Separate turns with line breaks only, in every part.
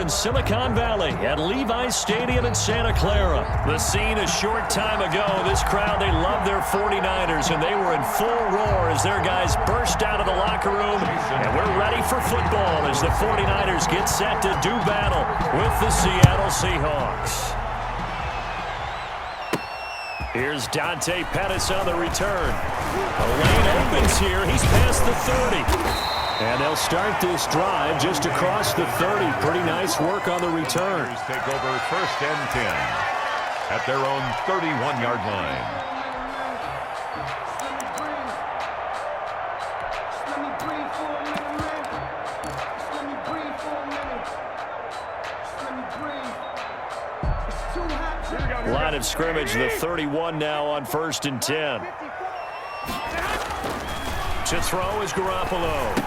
in Silicon Valley at Levi's Stadium in Santa Clara. The scene a short time ago. This crowd, they love their 49ers, and they were in full roar as their guys burst out of the locker room. And we're ready for football as the 49ers get set to do battle with the Seattle Seahawks. Here's Dante Pettis on the return. The lane opens here. He's past the 30. And they'll start this drive just across the 30. Pretty nice work on the return.
Take over 1st and 10 at their own 31-yard line.
Line of scrimmage, the 31 now on 1st and 10. To throw is Garoppolo.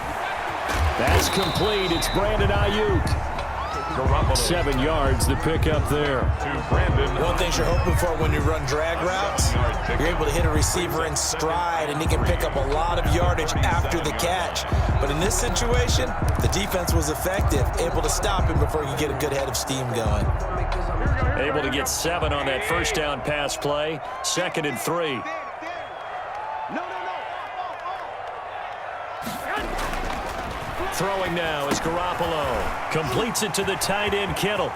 That's complete. It's Brandon Ayuk. 7 yards, the pickup there.
One thing you're hoping for when you run drag routes, you're able to hit a receiver in stride, and he can pick up a lot of yardage after the catch. But in this situation, the defense was effective, able to stop him before he could get a good head of steam going.
Able to get 7 on that first down pass play. 2nd and 3. Throwing now is Garoppolo. Completes it to the tight end, Kittle.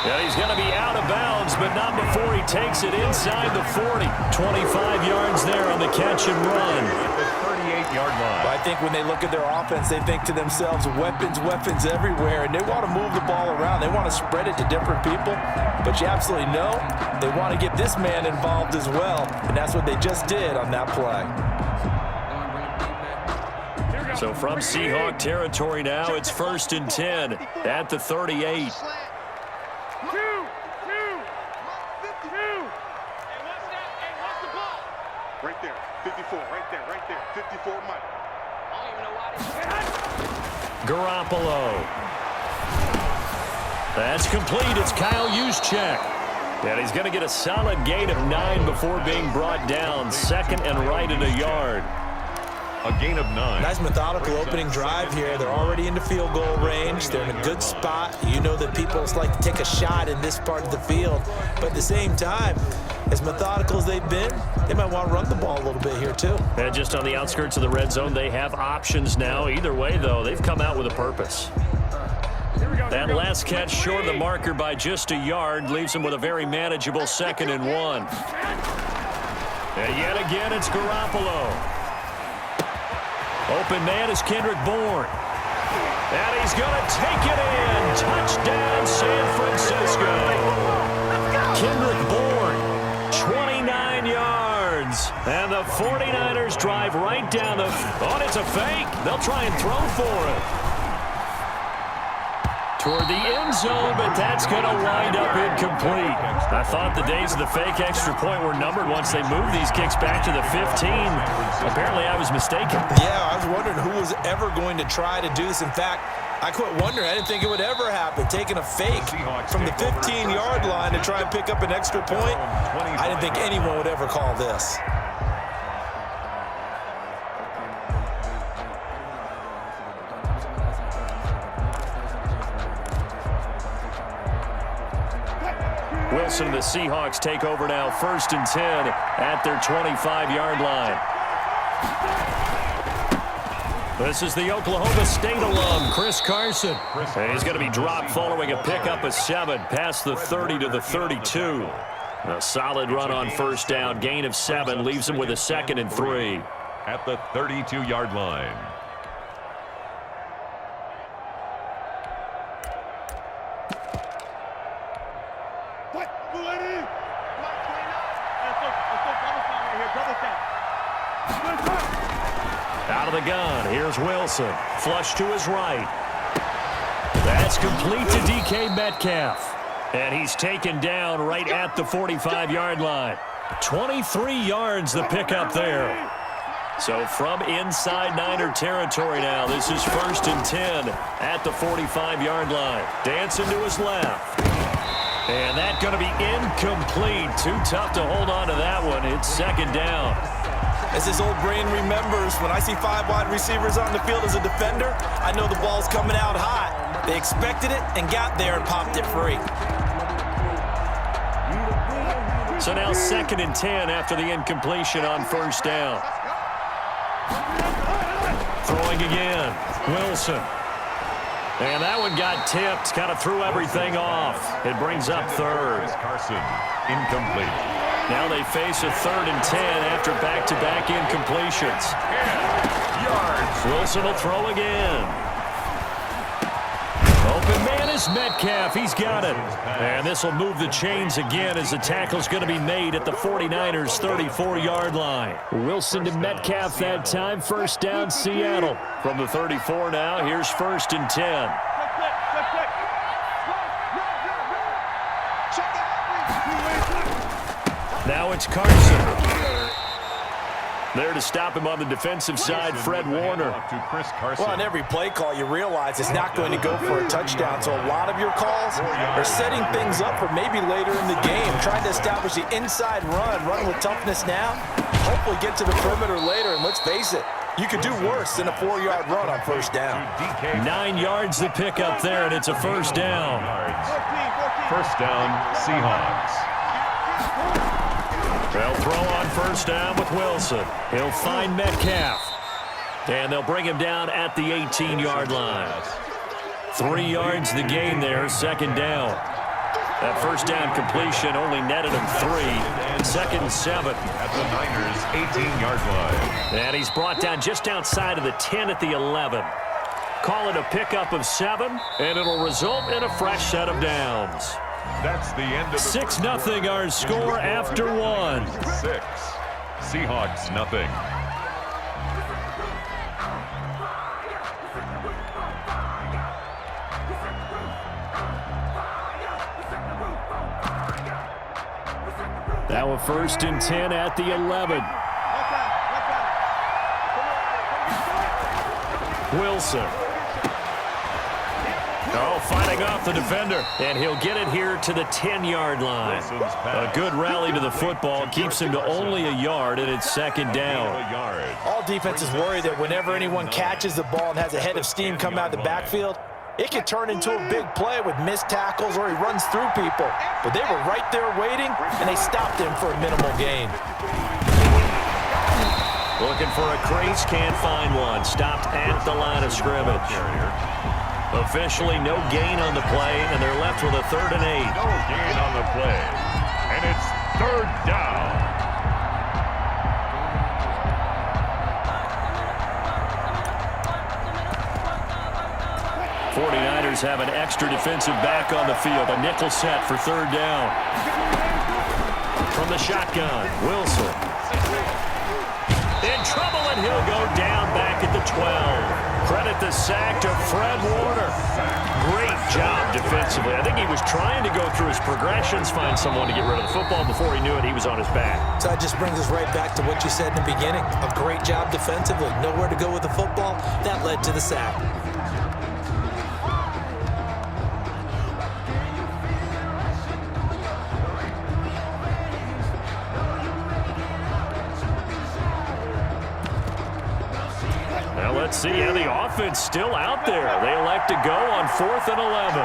Yeah, he's going to be out of bounds, but not before he takes it inside the 40. 25 yards there on the catch and run.
At the 38-yard line.
But I think when they look at their offense, they think to themselves, weapons, weapons everywhere, and they want to move the ball around. They want to spread it to different people, but you absolutely know they want to get this man involved as well, and that's what they just did on that play.
So from Seahawk territory now, it's 1st and 10 at the 38.
Right there, 54, right there, 54, Mike.
Garoppolo. That's complete. It's Kyle Juszczyk. And he's going to get a solid gain of 9 before being brought down. 2nd and right at a yard.
A gain of 9.
Nice methodical opening drive here. They're already into field goal range. They're in a good spot. You know that people like to take a shot in this part of the field. But at the same time, as methodical as they've been, they might want to run the ball a little bit here too.
And just on the outskirts of the red zone, they have options now. Either way, though, they've come out with a purpose. That last catch short of the marker by just a yard leaves them with a very manageable 2nd and 1. And yet again, it's Garoppolo. Open man is Kendrick Bourne. And he's going to take it in. Touchdown, San Francisco. Kendrick Bourne, 29 yards. And the 49ers drive right down the... Oh, it's a fake. They'll try and throw for it. Toward the end zone, but that's going to wind up incomplete. I thought the days of the fake extra point were numbered once they moved these kicks back to the 15. Apparently, I was mistaken.
Yeah, I was wondering who was ever going to try to do this. In fact, I quit wondering. I didn't think it would ever happen. Taking a fake from the 15-yard line to try and pick up an extra point, I didn't think anyone would ever call this.
Wilson and the Seahawks take over now, 1st and 10 at their 25-yard line. This is the Oklahoma State alum, Chris Carson. And he's going to be dropped following a pickup of 7 past the 30 to the 32. A solid run on 1st down, gain of 7, leaves him with a 2nd and 3.
At the 32-yard line.
Out of the gun, here's Wilson. Flush to his right. That's complete to DK Metcalf. And he's taken down right at the 45-yard line. 23 yards the pickup there. So from inside Niner territory now, this is 1st and 10 at the 45-yard line. Dancing to his left. And that's going to be incomplete. Too tough to hold on to that one. It's 2nd down.
As this old brain remembers, when I see 5 wide receivers on the field as a defender, I know the ball's coming out hot. They expected it and got there and popped it free.
So now 2nd and 10 after the incompletion on first down. Throwing again. Wilson. And that one got tipped. Kind of threw everything off. It brings up 3rd.
Carson, incomplete.
Now they face a 3rd and 10 after back-to-back incompletions.
Yards.
Wilson will throw again. Open man is Metcalf. He's got it. And this will move the chains again as the tackle's going to be made at the 49ers' 34-yard line. Wilson to Metcalf that time. First down, Seattle. From the 34 now, here's 1st and 10. Now it's Carson. There to stop him on the defensive side, Fred Warner.
Well, on every play call, you realize it's not going to go for a touchdown. So a lot of your calls are setting things up for maybe later in the game, trying to establish the inside run with toughness now, hopefully get to the perimeter later. And let's face it, you could do worse than a 4-yard run on first down.
9 yards to pick up there, and it's a first down.
First down, Seahawks.
They'll throw on first down with Wilson. He'll find Metcalf. And they'll bring him down at the 18-yard line. 3 yards the gain there, 2nd down. That first down completion only netted him 3. 2nd and 7.
At the Niners' 18-yard line.
And he's brought down just outside of the 10 at the 11. Call it a pickup of 7, and it'll result in a fresh set of downs.
That's the end of the
6-0 our score after 1.
6. Seahawks nothing.
Now a 1st and 10 at the 11. Wilson. Oh, fighting off the defender, and he'll get it here to the 10-yard line. A good rally to the football keeps him to only a yard, and it's 2nd down.
All defenses worry that whenever anyone catches the ball and has a head of steam come out of the backfield, it can turn into a big play with missed tackles or he runs through people. But they were right there waiting, and they stopped him for a minimal gain.
Looking for a crease, can't find one. Stopped at the line of scrimmage. Officially no gain on the play, and they're left with a 3rd and 8.
No gain on the play, and it's 3rd down.
'49ers have an extra defensive back on the field. A nickel set for 3rd down. From the shotgun, Wilson. In trouble, and he'll go down back at the 12. Credit the sack to Fred Warner. Great job defensively. I think he was trying to go through his progressions, find someone to get rid of the football. Before he knew it, he was on his back.
So that just brings us right back to what you said in the beginning. A great job defensively. Nowhere to go with the football. That led to the sack.
Let's see how the offense still out there. They elect to go on 4th and 11.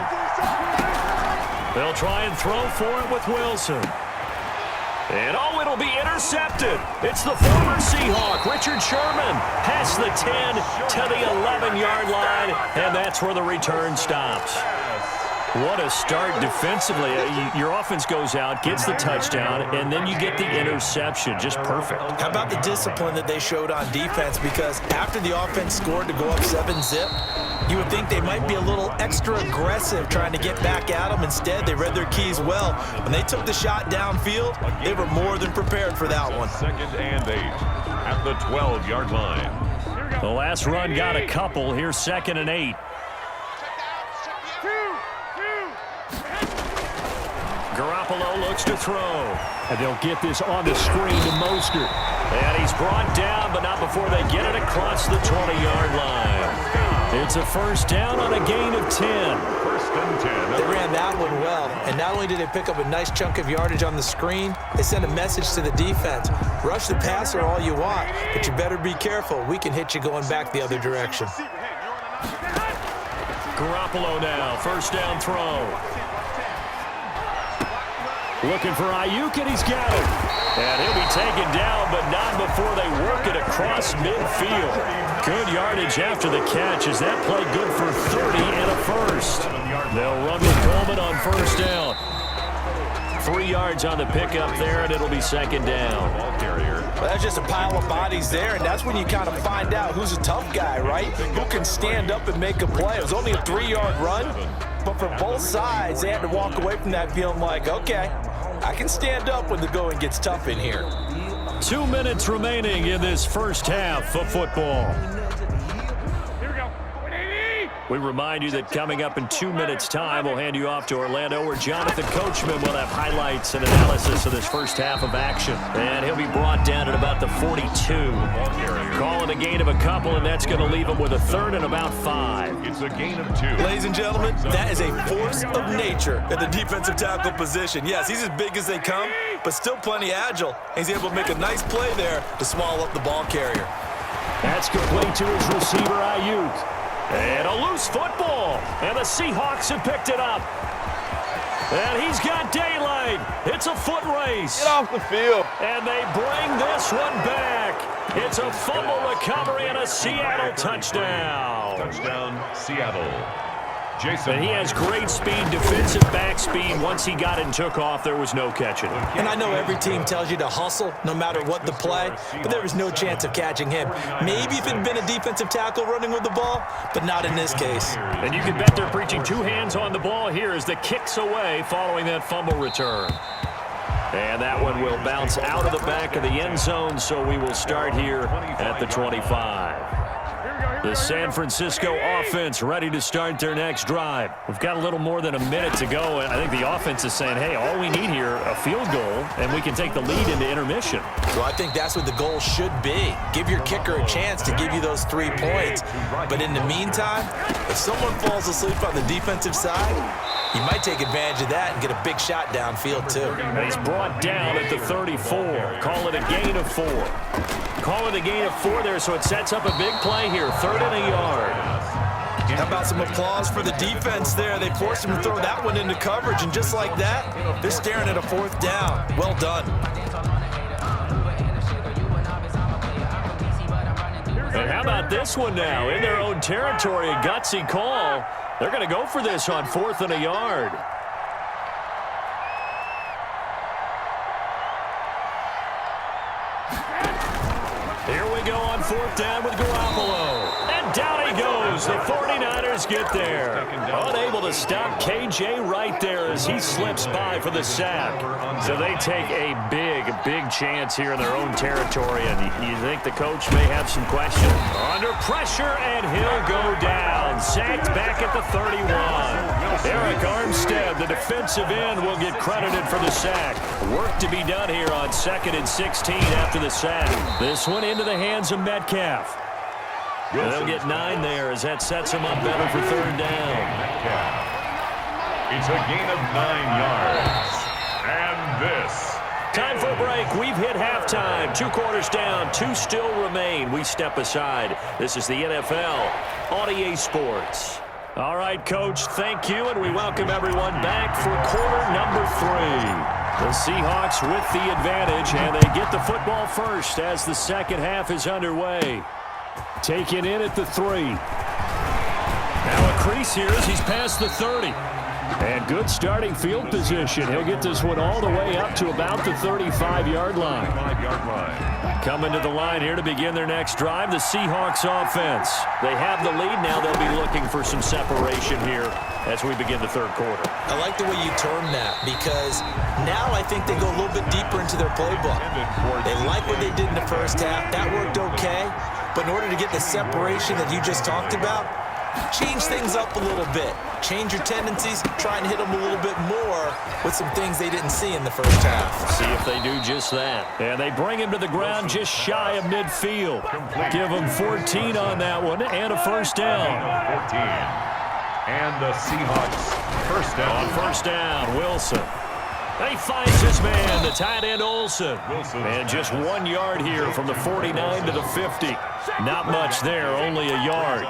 They'll try and throw for it with Wilson. And oh, it'll be intercepted. It's the former Seahawk, Richard Sherman, past the 10 to the 11-yard line, and that's where the return stops. What a start defensively. Your offense goes out, gets the touchdown, and then you get the interception. Just perfect.
How about the discipline that they showed on defense? Because after the offense scored to go up 7-zip, you would think they might be a little extra aggressive trying to get back at them. Instead, they read their keys well. When they took the shot downfield, they were more than prepared for that one.
2nd and 8 at the 12-yard line.
The last run got a couple. Here's 2nd and 8. Garoppolo looks to throw. And they'll get this on the screen to Mostert. And he's brought down, but not before they get it across the 20-yard line. It's a first down on a gain of 10.
1st and 10.
They ran that one well. And not only did they pick up a nice chunk of yardage on the screen, they sent a message to the defense. Rush the passer all you want, but you better be careful. We can hit you going back the other direction.
Garoppolo now, first down throw. Looking for Ayuk, and he's got it. And he'll be taken down, but not before they work it across midfield. Good yardage after the catch. Is that play good for 30 and a first? They'll run with Coleman on first down. 3 yards on the pickup there, and it'll be second down.
Well, that's just a pile of bodies there, and that's when you kind of find out who's a tough guy, right? Who can stand up and make a play. It was only a 3-yard run, but for both sides, they had to walk away from that feeling like, okay, I can stand up when the going gets tough in here.
2 minutes remaining in this first half of football. We remind you that coming up in 2 minutes' time, we'll hand you off to Orlando, where Jonathan Coachman will have highlights and analysis of this first half of action. And he'll be brought down at about the 42. Calling a gain of a couple, and that's going to leave him with a third and about 5.
It's a gain of 2.
Ladies and gentlemen, that is a force of nature at the defensive tackle position. Yes, he's as big as they come, but still plenty agile. He's able to make a nice play there to swallow up the ball carrier.
That's complete to his receiver, Ayuk. And a loose football, and the Seahawks have picked it up. And he's got daylight. It's a foot race.
Get off the field.
And they bring this one back. It's a fumble recovery and a Seattle touchdown.
Touchdown, Seattle. Jason.
And he has great speed, defensive back speed. Once he got and took off, there was no catching.
And I know every team tells you to hustle no matter what the play, but there was no chance of catching him. Maybe if it had been a defensive tackle running with the ball, but not in this case.
And you can bet they're preaching 2 hands on the ball here as the kicks away following that fumble return. And that one will bounce out of the back of the end zone, so we will start here at the 25. The San Francisco offense ready to start their next drive. We've got a little more than a minute to go, and I think the offense is saying, hey, all we need here, a field goal, and we can take the lead into intermission.
So I think that's what the goal should be. Give your kicker a chance to give you those 3 points. But in the meantime, if someone falls asleep on the defensive side, you might take advantage of that and get a big shot downfield, too.
And he's brought down at the 34. Call it a gain of 4. Call it a gain of 4 there, so it sets up a big play here. 3rd and a yard.
How about some applause for the defense there? They forced him to throw that one into coverage, and just like that, they're staring at a 4th down. Well done.
And how about this one now? In their own territory, a gutsy call. They're going to go for this on 4th and a yard. Here we go on 4th down with Garoppolo. And down he goes. The 49ers get there. Unable to stop KJ right there as he slips by for the sack. So they take a big chance here in their own territory. And you think the coach may have some questions. Under pressure, and he'll go down. Sacked back at the 31. Eric Armstead, the defensive end, will get credited for the sack. Work to be done here on 2nd and 16 after the sack. This one into the hands of Metcalf. They'll get 9 there as that sets him up better for 3rd down.
It's a gain of 9 yards. And this.
Time for a break. We've hit halftime. 2 quarters down. 2 still remain. We step aside. This is the NFL on EA Sports. All right, Coach, thank you, and we welcome everyone back for quarter number 3. The Seahawks with the advantage, and they get the football first as the second half is underway. Taken in at the 3. Now a crease here as he's past the 30. And good starting field position. He'll get this one all the way up to about the 35-yard line. Coming to the line here to begin their next drive, the Seahawks offense. They have the lead now. They'll be looking for some separation here as we begin the 3rd quarter.
I like the way you term that, because now I think they go a little bit deeper into their playbook. They like what they did in the first half. That worked okay. But in order to get the separation that you just talked about, change things up a little bit. Change your tendencies, try and hit them a little bit more with some things they didn't see in the first half.
See if they do just that. And they bring him to the ground just shy of midfield. Give him 14 on that one and a first down.
14. And the Seahawks first down.
On first down, Wilson. He finds his man, the tight end Olsen. And just 1 yard here from the 49 to the 50. Not much there, only a yard.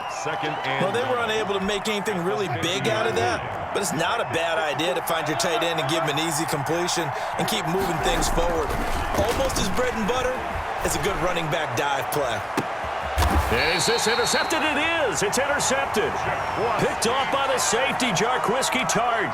Well, they were unable to make anything really big out of that, but it's not a bad idea to find your tight end and give him an easy completion and keep moving things forward. Almost as bread and butter as a good running back dive play.
Is this intercepted? It is. It's intercepted. Picked off by the safety, Jarquiski Tart.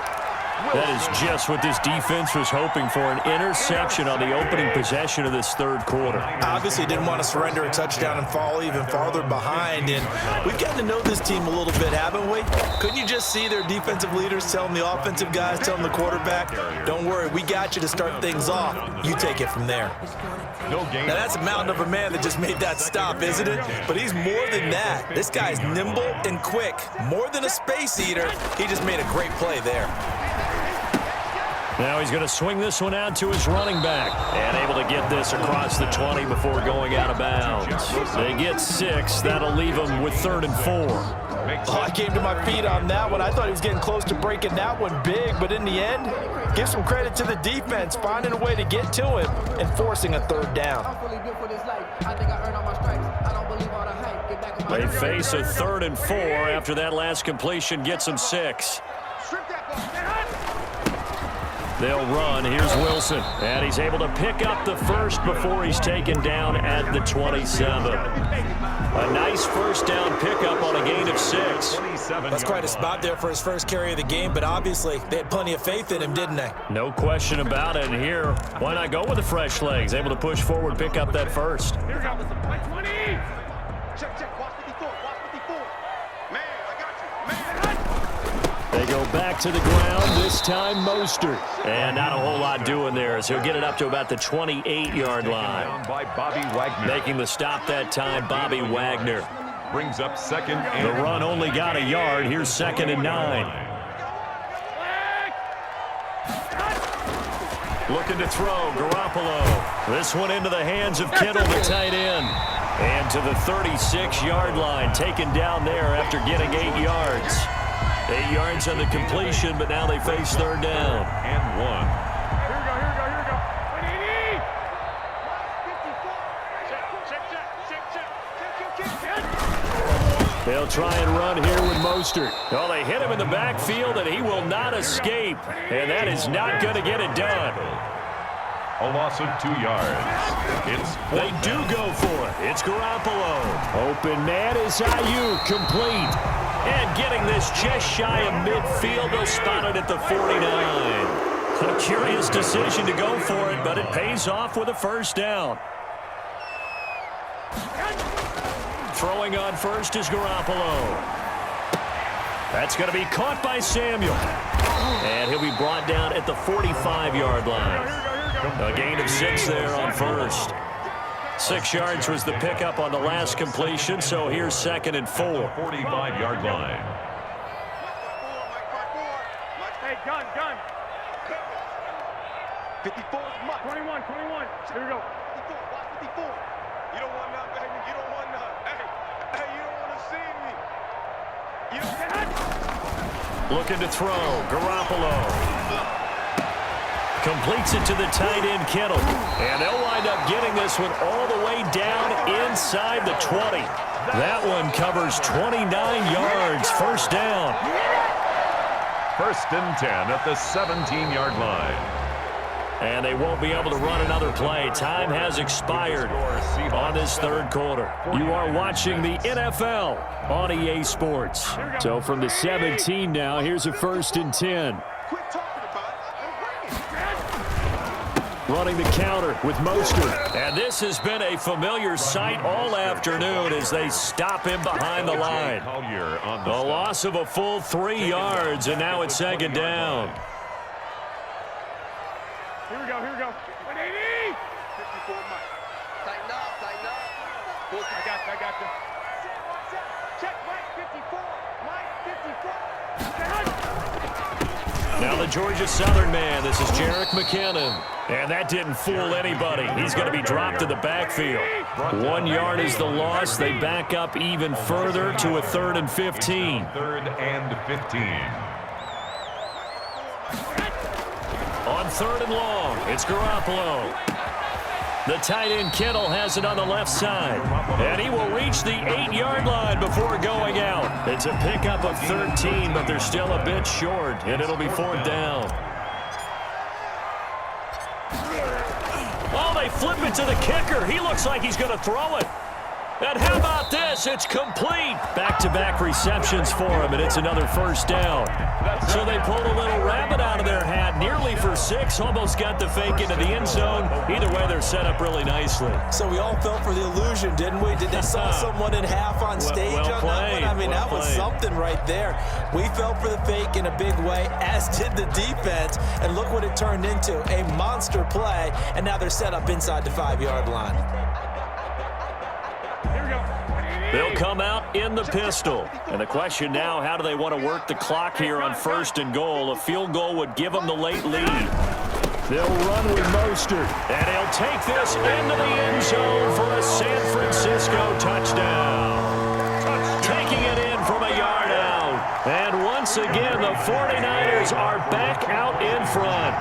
That is just what this defense was hoping for, an interception on the opening possession of this third quarter.
Obviously didn't want to surrender a touchdown and fall even farther behind, and we've gotten to know this team a little bit, haven't we? Couldn't you just see their defensive leaders telling the offensive guys, telling the quarterback, don't worry, we got you to start things off. You take it from there. Now that's a mountain of a man that just made that stop, isn't it? But he's more than that. This guy's nimble and quick. More than a space eater, he just made a great play there.
Now he's going to swing this one out to his running back. And able to get this across the 20 before going out of bounds. They get 6. That'll leave them with 3rd and 4.
Oh, I came to my feet on that one. I thought he was getting close to breaking that one big. But in the end, give some credit to the defense, finding a way to get to him and forcing a 3rd down.
They face a 3rd and 4 after that last completion gets them 6. They'll run. Here's Wilson. And he's able to pick up the first before he's taken down at the 27. A nice first down pickup on a gain of 6.
That's quite a spot there for his first carry of the game, but obviously they had plenty of faith in him, didn't they?
No question about it. And here, why not go with the fresh legs? Able to push forward, pick up that first.
Here we go. Play 20. Check. Watch 54. Watch 54. Man, I got you. Man.
They go back to the ground, this time Mostert. And not a whole lot doing there as he'll get it up to about the 28-yard line.
By Bobby Wagner.
Making the stop that time, Bobby Wagner.
Brings up 2nd and
The run only got a yard. Here's 2nd and 9. Looking to throw, Garoppolo. This one into the hands of Kittle, the tight end. And to the 36-yard line, taken down there after getting 8 yards. 8 yards on the completion, but now they face 3rd down.
And 1.
Here we go. 180. Check.
They'll try and run here with Mostert. Oh, they hit him in the backfield, and he will not escape. And that is not going to get it done.
A loss of 2 yards.
They do go for it. It's Garoppolo. Open man is Ayuk, complete. And getting this just shy of midfield, they'll spot it at the 49. A curious decision to go for it, but it pays off with a first down. Throwing on first is Garoppolo. That's going to be caught by Samuel. And he'll be brought down at the 45-yard line. A gain of 6 there on first. 6 yards was the pickup on the last completion, so here's 2nd and 4.
45-yard line.
Hey, gun. 54 is much. 21. Here we go. 54. Watch 54. You don't want none, baby. You don't want none. Hey, you don't want to see me. You don't.
Looking to throw. Garoppolo. Completes it to the tight end, Kittle. And they'll wind up getting this one all the way down inside the 20. That one covers 29 yards. First down.
1st and 10 at the 17-yard line.
And they won't be able to run another play. Time has expired on this 3rd quarter. You are watching the NFL on EA Sports. So from the 17 now, here's a 1st and 10. Running the counter with Mostert. And this has been a familiar sight all afternoon as they stop him behind the line. A loss of a full 3 yards, and now it's 2nd down.
Here we go. 180. 54 Mike. Tighten up. I got you. Check Mike 54. Mike 54.
Now the Georgia Southern man. This is Jerick McKinnon. And that didn't fool anybody. He's going to be dropped in the backfield. 1 yard is the loss. They back up even further to a 3rd and 15.
3rd and 15.
On third and long. It's Garoppolo. The tight end Kittle has it on the left side. And he will reach the 8-yard line before going out. It's a pickup of 13, but they're still a bit short, and it'll be fourth down. Oh, they flip it to the kicker. He looks like he's going to throw it. And how about this? It's complete. Back-to-back receptions for him, and it's another first down. So they pulled a little rabbit out of their hat, nearly for 6, almost got the fake into the end zone. Either way, they're set up really nicely.
So we all fell for the illusion, didn't we? Did they saw someone in half on stage on that one? I mean, that was something right there. We fell for the fake in a big way, as did the defense. And look what it turned into, a monster play. And now they're set up inside the 5-yard line.
They'll come out in the pistol. And the question now, how do they want to work the clock here on first and goal? A field goal would give them the late lead. They'll run with Mostert. And he'll take this into the end zone for a San Francisco touchdown. Taking it in from a yard out. And once again, the 49ers are back out in front.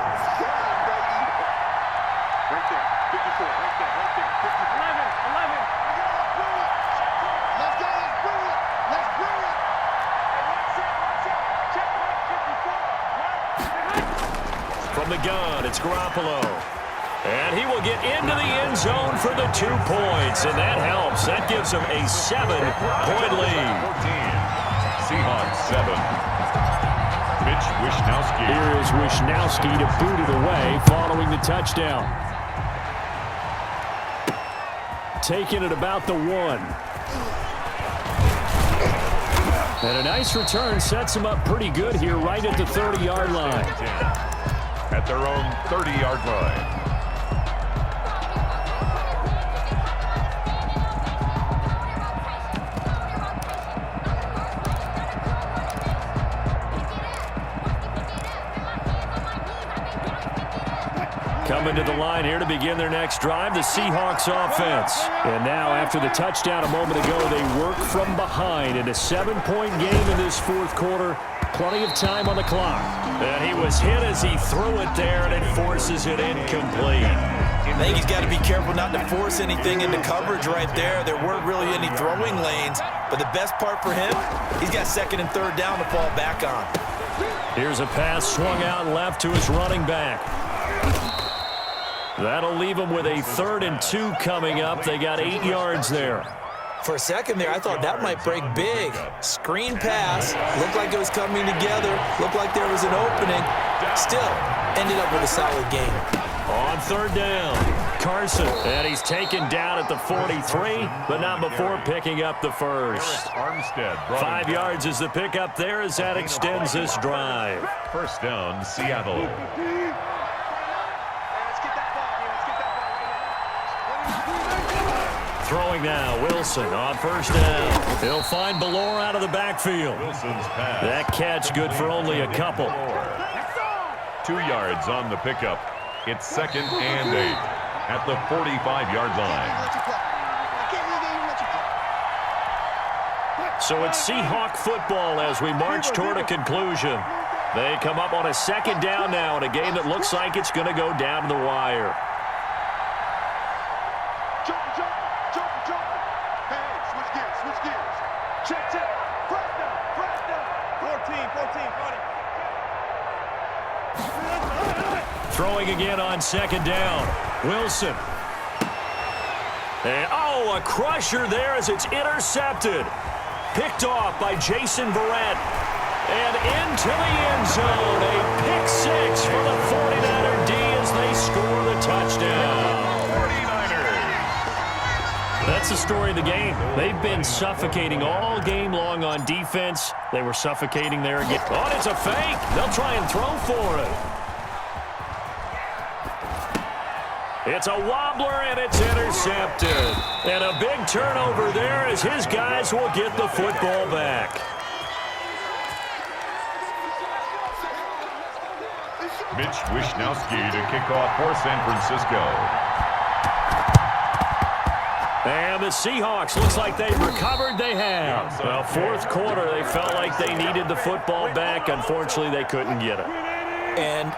From the gun, it's Garoppolo. And he will get into the end zone for the 2 points, and that helps. That gives them a 7-point lead.
14. Seahawks 7. Mitch Wishnowski.
Here is Wishnowski to boot it away following the touchdown. Taking it about the 1. And a nice return sets him up pretty good here right at the 30-yard line.
At their own 30-yard line.
Coming to the line here to begin their next drive, the Seahawks offense. And now after the touchdown a moment ago, they work from behind in a 7-point game in this fourth quarter. Plenty of time on the clock. And he was hit as he threw it there, and it forces it incomplete.
I think he's got to be careful not to force anything into coverage right there. There weren't really any throwing lanes. But the best part for him, he's got second and third down to fall back on.
Here's a pass swung out left to his running back. That'll leave him with a 3rd and 2 coming up. They got 8 yards there.
For a second there, I thought that might break big. Screen pass. Looked like it was coming together. Looked like there was an opening. Still, ended up with a solid game.
On 3rd down, Carson. And he's taken down at the 43, but not before picking up the first. 5 yards is the pickup there as that extends this drive.
First down, Seattle.
Throwing now, Wilson on first down. He'll find Ballore out of the backfield.
Wilson's pass.
That catch good for only a couple.
2 yards on the pickup. It's 2nd and 8 at the 45-yard line.
So it's Seahawk football as we march toward a conclusion. They come up on a 2nd down now in a game that looks like it's going to go down to the wire. Throwing again on 2nd down. Wilson. And, a crusher there as it's intercepted. Picked off by Jason Verrett. And into the end zone. A pick 6 for the 49er D as they score the touchdown.
49ers.
That's the story of the game. They've been suffocating all game long on defense. They were suffocating there again. Oh, it's a fake. They'll try and throw for it. It's a wobbler, and it's intercepted. And a big turnover there as his guys will get the football back.
Mitch Wishnowski to kick off for San Francisco.
And the Seahawks, looks like they've recovered. They have. Well, fourth quarter, they felt like they needed the football back. Unfortunately, they couldn't get it.
And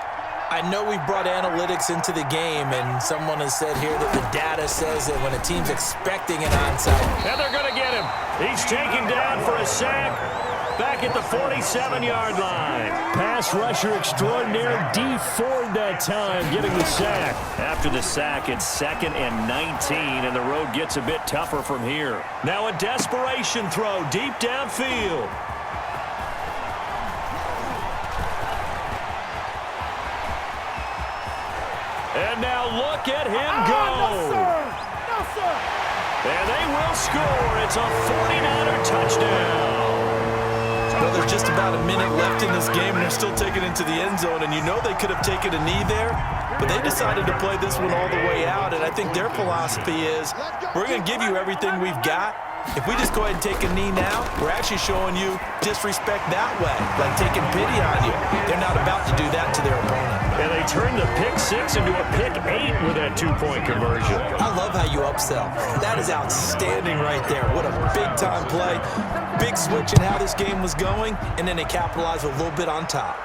I know we've brought analytics into the game, and someone has said here that the data says that when a team's expecting an onside.
And they're going to get him. He's taken down for a sack back at the 47-yard line. Pass rusher extraordinaire, D Ford that time, getting the sack. After the sack, it's 2nd and 19, and the road gets a bit tougher from here. Now a desperation throw deep downfield. And now look at him go.
No, sir. No, sir.
And they will score. It's a 49er touchdown.
Well, there's just about a minute left in this game, and they're still taking it to the end zone. And you know they could have taken a knee there, but they decided to play this one all the way out. And I think their philosophy is, we're going to give you everything we've got. If we just go ahead and take a knee now, we're actually showing you disrespect that way, like taking pity on you. They're not about to do that to their opponent.
And they turned the pick 6 into a pick 8 with that 2-point conversion.
I love how you upsell. That is outstanding right there. What a big-time play. Big switch in how this game was going, and then they capitalized a little bit on top.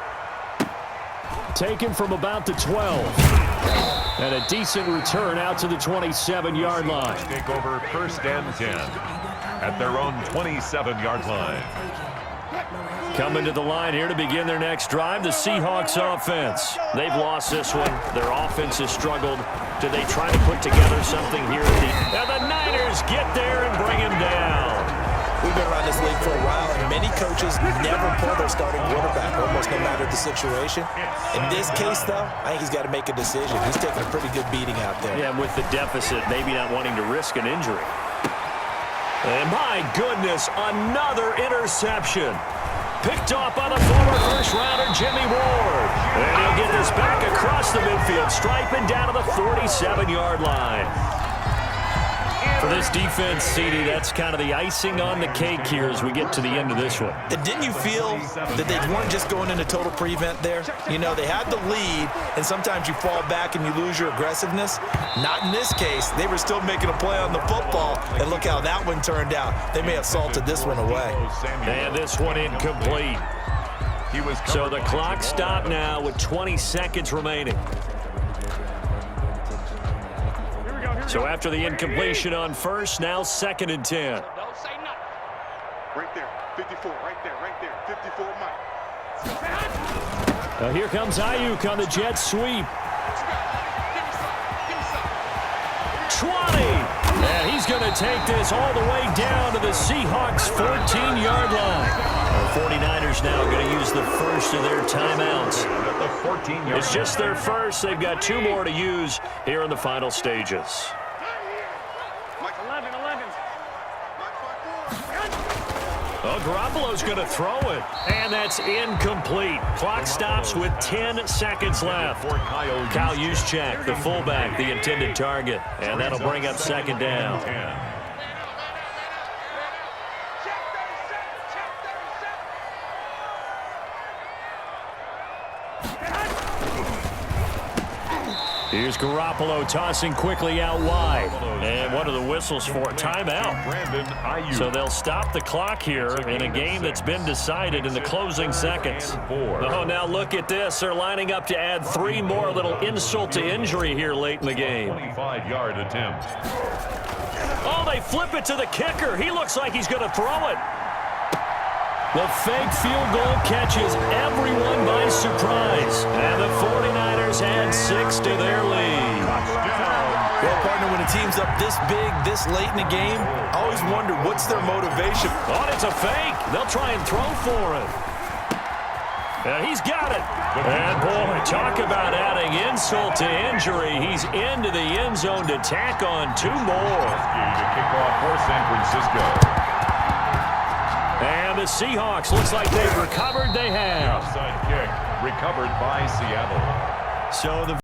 Taken from about the 12. And a decent return out to the 27-yard line.
Take over 1st and 10 at their own 27-yard line.
Coming to the line here to begin their next drive, the Seahawks offense. They've lost this one. Their offense has struggled. Do they try to put together something here at the... And the Niners get there and bring him down.
We've been around this league for a while, and many coaches never pull their starting quarterback, almost no matter the situation. In this case, though, I think he's got to make a decision. He's taking a pretty good beating out there.
Yeah, with the deficit, maybe not wanting to risk an injury. And my goodness, another interception. Picked off by the former first-rounder, Jimmy Ward. And he'll get this back across the midfield stripe and down to the 47-yard line. For this defense, CD, that's kind of the icing on the cake here as we get to the end of this one.
And didn't you feel that they weren't just going into total prevent there? You know, they had the lead, and sometimes you fall back and you lose your aggressiveness. Not in this case. They were still making a play on the football, and look how that one turned out. They may have salted this one away.
And this one incomplete. So the clock stopped now with 20 seconds remaining. So after the incompletion on first, now 2nd and 10.
Don't say nothing. Right there, 54, right there, 54, Mike.
Now here comes Ayuk on the jet sweep. 20. And he's going to take this all the way down to the Seahawks' 14-yard line. The 49ers now going to use the first of their timeouts. It's just their first. They've got 2 more to use here in the final stages. Oh, Garoppolo's going to throw it, and that's incomplete. Clock stops with 10 seconds left. Kyle Juszczyk, the fullback, the intended target, and that'll bring up 2nd down. Here's Garoppolo tossing quickly out wide. And what are the whistles for? Timeout. So they'll stop the clock here in a game that's been decided in the closing seconds. Oh, now look at this. They're lining up to add 3 more, little insult to injury here late in the game.
25-yard attempt.
Oh, they flip it to the kicker. He looks like he's going to throw it. The fake field goal catches everyone by surprise. And the 49ers add 6 to their lead.
Well, partner, when a team's up this big, this late in the game, I always wonder what's their motivation.
Oh, it's a fake. They'll try and throw for it. And he's got it. And, boy, talk about adding insult to injury. He's into the end zone to tack on 2 more.
To kick off for San Francisco.
And the Seahawks, looks like they've recovered. They have.
Outside kick recovered by Seattle.
So the